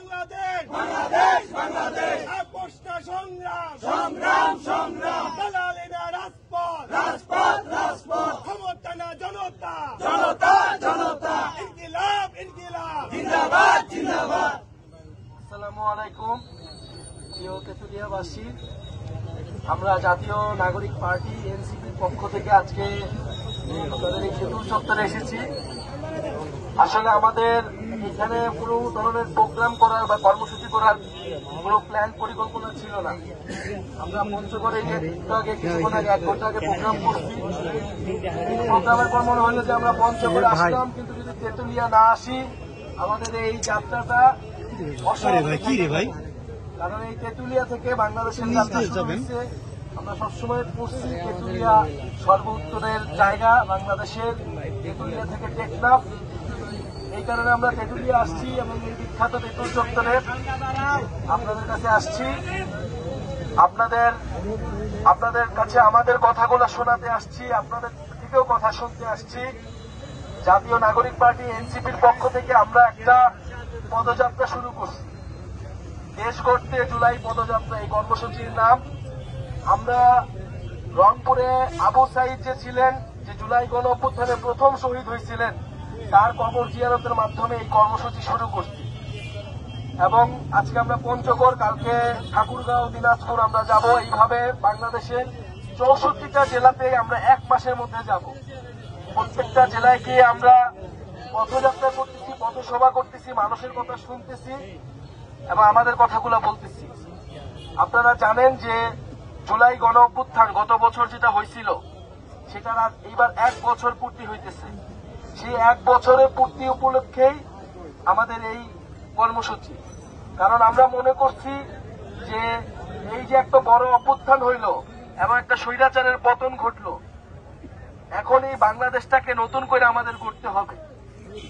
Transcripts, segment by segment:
বাংলাদেশ বাংলাদেশ বাংলাদেশ আপোষটা সংগ্রাম সংগ্রাম সংগ্রাম দালালি না রাজপথ রাজপথ রাজপথ ক্ষমতা না জনতা জনতা জনতা ইনকিলাব ইনকিলাব জিন্দাবাদ জিন্দাবাদ। আসসালামু আলাইকুম প্রিয় তেঁতুলিয়াবাসী, আমরা জাতীয় নাগরিক পার্টি এনসিপির পক্ষ থেকে আজকে আপনাদের এই সেতু চত্বরে এসেছি। আসলে আমাদের এখানে কোনো ধরনের প্রোগ্রাম করার বা কর্মসূচি করার কোনো প্ল্যান পরিকল্পনা ছিল না। আমরা পঞ্চগড়ে কিছুক্ষণ আগে 1 ঘন্টা আগে প্রোগ্রাম করছি। প্রোগ্রামের পর মনে হলো যে আমরা পঞ্চগড়ে আসলাম, কিন্তু যদি তেঁতুলিয়া না আসি আমাদের এই যাত্রাটা ভাই, কারণ এই তেঁতুলিয়া থেকে বাংলাদেশের যাত্রা শুরু হয়েছে। আমরা সবসময় পড়ছি তেঁতুলিয়া সর্ব উত্তরের জায়গা বাংলাদেশের, তেঁতুলিয়া থেকে টেকনাফ। এই কারণে আমরা তেঁতুলিয়া আসছি এবং এই বিখ্যাত তেঁতুল চত্বরে আপনাদের কাছে আসছি, আপনাদের কাছে আমাদের কথাগুলো শোনাতে আসছি, আপনাদের থেকেও কথা শুনতে আসছি। জাতীয় নাগরিক পার্টি এনসিপির পক্ষ থেকে আমরা একটা পদযাত্রা শুরু করছি, দেশ গড়তে জুলাই পদযাত্রা এই কর্মসূচির নাম। আমরা রংপুরে আবু সাইদ যে ছিলেন, যে জুলাই গণ অভ্যুত্থানে প্রথম শহীদ হয়েছিলেন, তার কবর জিয়ারতের মাধ্যমে এই কর্মসূচি শুরু করছি। এবং আজকে আমরা পঞ্চগড়, কালকে ঠাকুরগাঁও, দিনাজপুর আমরা যাব। এইভাবে বাংলাদেশের 64টা জেলাতে আমরা 1 মাসের মধ্যে যাব। প্রত্যেকটা জেলায় গিয়ে আমরা পথযাত্রা করতেছি, পথসভা করতেছি, মানুষের কথা শুনতেছি এবং আমাদের কথাগুলো বলতেছি। আপনারা জানেন যে জুলাই গণ অভ্যুত্থান গত বছর যেটা হয়েছিল, সেটার এইবার 1 বছর পূর্তি হইতেছে। সেই 1 বছরের পূর্তি উপলক্ষেই আমাদের এই কর্মসূচি। কারণ আমরা মনে করছি যে এই যে একটা বড় অভ্যুত্থান হইল এবং একটা স্বৈরাচারের পতন ঘটল, এখন এই বাংলাদেশটাকে নতুন করে আমাদের গড়তে হবে।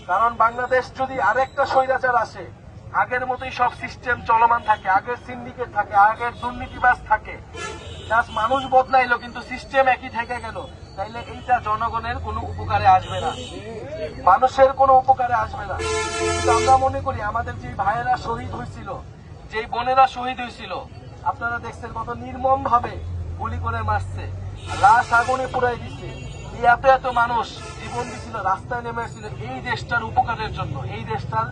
কারণ বাংলাদেশ যদি আরেকটা স্বৈরাচার আসে, আগের মতোই সব সিস্টেম চলমান থাকে, আগের সিন্ডিকেট থাকে, আগের দুর্নীতিবাজ থাকে, জাস্ট মানুষ বদলাইলো কিন্তু সিস্টেম একই থেকে গেল, তাইলে এইটা জনগণের কোনো উপকারে আসবে না, মানুষের কোনো উপকারে আসবে না। কিন্তু আমরা মনে করি আমাদের যে ভাইয়েরা শহীদ হয়েছিল, যে বোনেরা শহীদ হয়েছিল, আপনারা দেখছেন কত নির্মম ভাবে গুলি করে মারছে, লাশ আগুনে পুড়াই দিচ্ছে। এই এত মানুষ জীবন দিছিল, রাস্তায় নেমে এসেছিল এই দেশটার উপকারের জন্য, এই দেশটার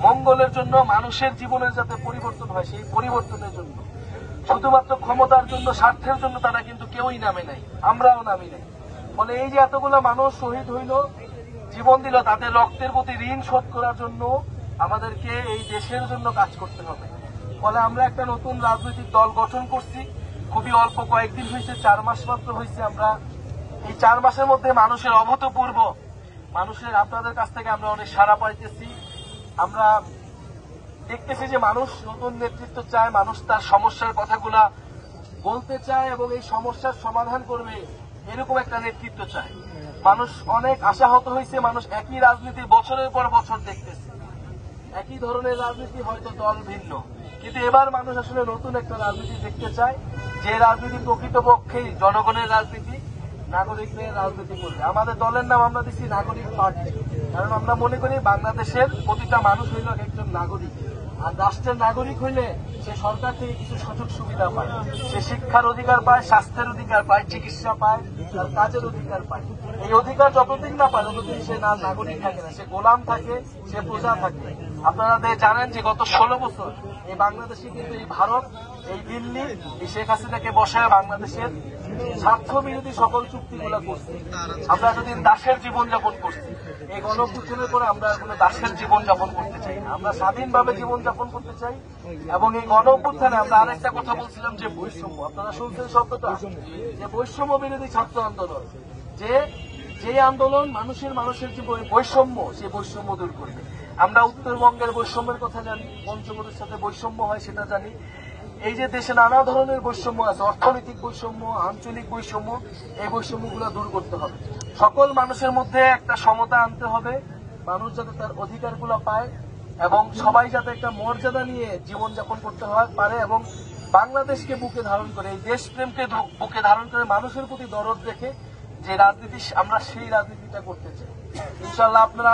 মঙ্গলের জন্য, মানুষের জীবনের যাতে পরিবর্তন হয় সেই পরিবর্তনের জন্য। শুধুমাত্র ক্ষমতার জন্য, স্বার্থের জন্য তারা কিন্তু কেউই নামে নাই, আমরাও নামি নাই। ফলে এই যে এতগুলো মানুষ শহীদ হইল, জীবন দিল, তাদের রক্তের প্রতি ঋণ শোধ করার জন্য আমাদেরকে এই দেশের জন্য কাজ করতে হবে। ফলে আমরা একটা নতুন রাজনৈতিক দল গঠন করছি। খুবই অল্প কয়েকদিন হয়েছে, 4 মাস মাত্র হয়েছে। আমরা এই 4 মাসের মধ্যে মানুষের অভূতপূর্ব, মানুষের আপনাদের কাছ থেকে আমরা অনেক সাড়া পাইতেছি। আমরা দেখতেছি যে মানুষ নতুন নেতৃত্ব চায়, মানুষ তার সমস্যার কথাগুলা বলতে চায় এবং এই সমস্যার সমাধান করবে, এরকম একটা নেতৃত্ব চায়। মানুষ অনেক আশাহত হয়েছে, মানুষ একই রাজনীতি বছরের পর বছর দেখতেছে, একই ধরনের রাজনীতি, হয়তো দল ভিন্ন, কিন্তু এবার মানুষ আসলে নতুন একটা রাজনীতি দেখতে চায়, যে রাজনীতি প্রকৃতপক্ষেই জনগণের রাজনীতি, নাগরিকদের রাজনীতি করবে। আমাদের দলের নাম আমরা দিচ্ছি নাগরিক পার্টি, কারণ আমরা মনে করি বাংলাদেশের প্রতিটা মানুষ হইল একজন নাগরিক, আর রাষ্ট্রের নাগরিক হইলে সে সরকার থেকে কিছু সুযোগ সুবিধা পায়, সে শিক্ষার অধিকার পায়, স্বাস্থ্যের অধিকার পায়, চিকিৎসা পায়, তার কাজের অধিকার পায়। এই অধিকার যতদিন না পায় ততদিন সে না নাগরিক থাকে না, সে গোলাম থাকে, সে প্রজা থাকে। আপনারা জানেন যে গত 16 বছর এই বাংলাদেশে কিন্তু এই ভারত, এই দিল্লি, এই শেখ হাসিনাকে বসায় বাংলাদেশের স্বার্থ বিরোধী সকল চুক্তিগুলা করছে। আমরা এতদিন দাসের জীবনযাপন করছি, এই গণঅভ্যুত্থানের পরে আমরা কোনো দাসের জীবনযাপন করতে চাই না, আমরা স্বাধীনভাবে জীবনযাপন করতে চাই। এবং এই গণঅভ্যুত্থানে আমরা আরেকটা কথা বলছিলাম যে বৈষম্য, আপনারা শুনছেন শব্দটা, যে বৈষম্য বিরোধী ছাত্র আন্দোলন, যে আন্দোলন মানুষের যে বৈষম্য, সেই বৈষম্য দূর করবে। আমরা উত্তরবঙ্গের বৈষম্যের কথা জানি, পঞ্চগড়ের সাথে বৈষম্য হয় সেটা জানি। এই যে দেশে নানা ধরনের বৈষম্য আছে, অর্থনৈতিক বৈষম্য, আঞ্চলিক বৈষম্য, এই বৈষম্যগুলো দূর করতে হবে। সকল মানুষের মধ্যে একটা সমতা আনতে হবে, মানুষ যাতে তার অধিকারগুলো পায় এবং সবাই যাতে একটা মর্যাদা নিয়ে জীবনযাপন করতে পারে এবং বাংলাদেশকে বুকে ধারণ করে, এই দেশপ্রেমকে বুকে ধারণ করে, মানুষের প্রতি দরদ রেখে যে রাজনীতি, আমরা সেই রাজনীতিটা করতে চাই। ইনশাআল্লাহ আপনারা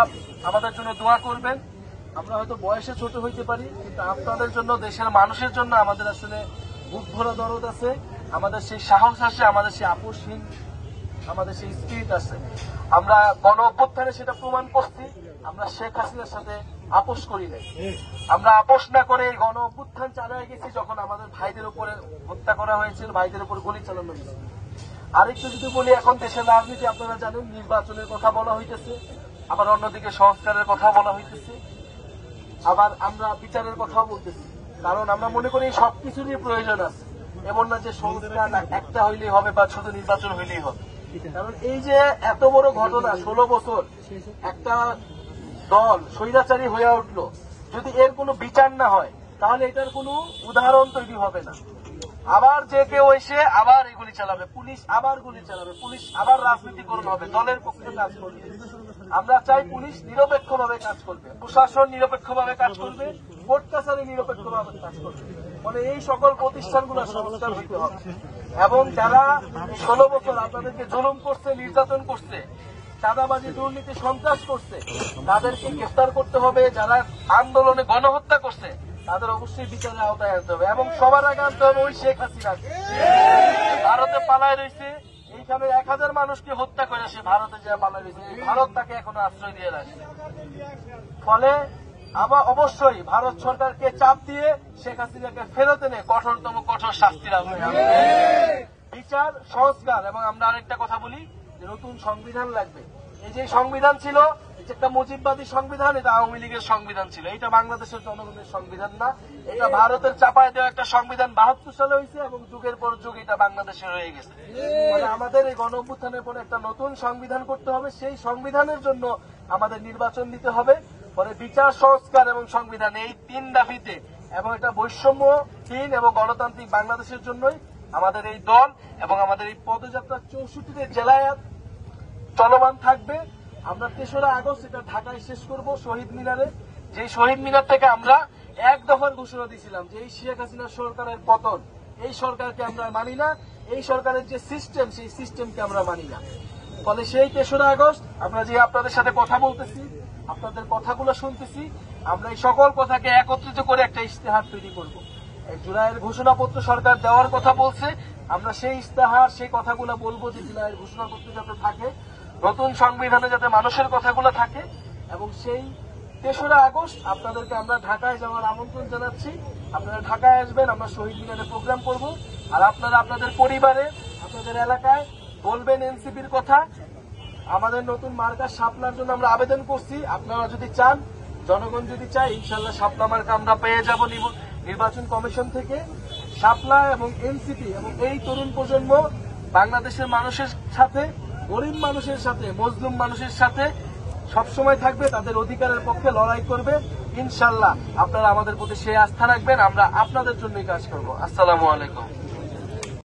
আমাদের জন্য দোয়া করবেন। আমরা হয়তো বয়সে ছোট হইতে পারি, কিন্তু আপনাদের জন্য, দেশের মানুষের জন্য আমাদের আসলে বুক ভরা দরদ আছে, আমাদের সেই সাহস আছে, আমাদের সেই আপোষহীন, আমাদের সেই স্পিরিট আছে। আমরা গণ অভ্যুত্থানে সেটা প্রমাণ করছি। আমরা শেখ হাসিনার সাথে আপোষ করি নাই। আমরা আপোষ না করে এই গণ অভ্যুত্থান চালিয়ে গেছি যখন আমাদের ভাইদের উপরে হত্যা করা হয়েছিল, ভাইদের উপর গুলি চালানো হয়েছিল। আরেকটু যদি বলি, এখন দেশের রাজনীতি আপনারা জানেন, নির্বাচনের কথা বলা হইতেছে, আবার অন্যদিকে সংস্কারের কথা বলা হইতেছে, আবার আমরা বিচারের কথাও বলতেছি। কারণ আমরা মনে করি সবকিছুরই প্রয়োজন আছে। এমন না যে সংস্কার একটা হইলেই হবে বা শুধু নির্বাচন হইলেই হবে। কারণ এই যে এত বড় ঘটনা, 16 বছর একটা দল স্বৈরাচারী হয়ে উঠলো, যদি এর কোনো বিচার না হয় তাহলে এটার কোনো উদাহরণ তৈরি হবে না। আবার যে কেউ এসে আবার এগুলি চালাবে, পুলিশ আবার গুলি চালাবে, পুলিশ আবার রাজনীতিকরণ হবে, দলের পক্ষে কাজ করবে। আমরা চাই পুলিশ নিরপেক্ষভাবে কাজ করবে, প্রশাসন নিরপেক্ষভাবে কাজ করবে, কোর্ট কাছারি নিরপেক্ষভাবে কাজ করবে। মানে এই সকল প্রতিষ্ঠানগুলো সংস্কার হইতে হবে। এবং যারা 16 বছর আপনাদেরকে জুলুম করছে, নির্যাতন করছে, চাঁদাবাজি, দুর্নীতি, সন্ত্রাস করছে, তাদেরকে গ্রেফতার করতে হবে। যারা আন্দোলনে গণহত্যা করছে তাদের অবশ্যই বিচারের আওতায় আনতে হবে। এবং সবার আগে আনতে হবে ওই শেখ হাসিনাকে, ভারতে পালায় রয়েছে। এইখানে 1000 মানুষকে হত্যা করে সে ভারতে যা পালায় রয়েছে, ভারত তাকে এখনো আশ্রয় দিয়ে রাখছে। ফলে আবার অবশ্যই ভারত সরকারকে চাপ দিয়ে শেখ হাসিনাকে ফেরত এনে কঠোরতম কঠোর শাস্তির আওতায় আনতে হবে। বিচার, সংস্কার, এবং আমরা আরেকটা কথা বলি যে নতুন সংবিধান লাগবে। এই যে সংবিধান ছিল, একটা মুজিববাদী সংবিধান, এটা আওয়ামী লীগের সংবিধান ছিল। এটা বাংলাদেশের জনগণের সংবিধান না, এটা ভারতের চাপায় দেওয়া একটা সংবিধান 72 সালে হয়েছে এবং যুগের পর যুগ এটা বাংলাদেশে রয়ে গেছে। মানে আমাদের এই গণ অভ্যুত্থানের পরে একটা নতুন সংবিধান করতে হবে। সেই সংবিধানের জন্য আমাদের নির্বাচন দিতে হবে। পরে বিচার, সংস্কার এবং সংবিধান, এই 3 দাবিতে, এবং এটা বৈষম্যহীন এবং গণতান্ত্রিক বাংলাদেশের জন্যই আমাদের এই দল এবং আমাদের এই পদযাত্রা 64 জেলায় চলমান থাকবে। আমরা 3রা আগস্ট এটা ঢাকায় শেষ করব শহীদ মিনারে। যে শহীদ মিনার থেকে আমরা এক দফার ঘোষণা দিয়েছিলাম যে এই শেখ হাসিনা সরকারের পতন, এই সরকারকে আমরা মানি না, এই সরকারের যে সিস্টেম, সেই সিস্টেমকে আমরা মানি না। ফলে সেই 3রা আগস্ট আমরা যে আপনাদের সাথে কথা বলতেছি, আপনাদের কথাগুলো শুনতেছি, আমরা এই সকল কথাকে একত্রিত করে একটা ইশতেহার তৈরি করব। জুলাইয়ের ঘোষণাপত্র সরকার দেওয়ার কথা বলছে, আমরা সেই ইশতেহার, সেই কথাগুলো বলবো যে জুলাইয়ের ঘোষণাপত্র যাতে থাকে, নতুন সংবিধানে যাতে মানুষের কথাগুলো থাকে। এবং সেই 3রা আগস্ট আপনাদেরকে আমরা ঢাকায় যাওয়ার আমন্ত্রণ জানাচ্ছি। আপনারা ঢাকায় আসবেন, আমরা শহীদ মিনারে প্রোগ্রাম করব। আর আপনারা আপনাদের পরিবারে, আপনাদের এলাকায় বলবেন এনসিপির কথা। আমাদের নতুন মার্কা শাপলার জন্য আমরা আবেদন করছি। আপনারা যদি চান, জনগণ যদি চায়, ইনশাল্লাহ শাপলা মার্কা আমরা পেয়ে যাব নির্বাচন কমিশন থেকে। শাপলা এবং এনসিপি এবং এই তরুণ প্রজন্ম বাংলাদেশের মানুষের সাথে, গরিব মানুষের সাথে, মজলুম মানুষের সাথে সবসময় থাকবে, তাদের অধিকারের পক্ষে লড়াই করবে। ইনশাল্লাহ আপনারা আমাদের প্রতি সেই আস্থা রাখবেন, আমরা আপনাদের জন্যই কাজ করব। আসসালামু আলাইকুম।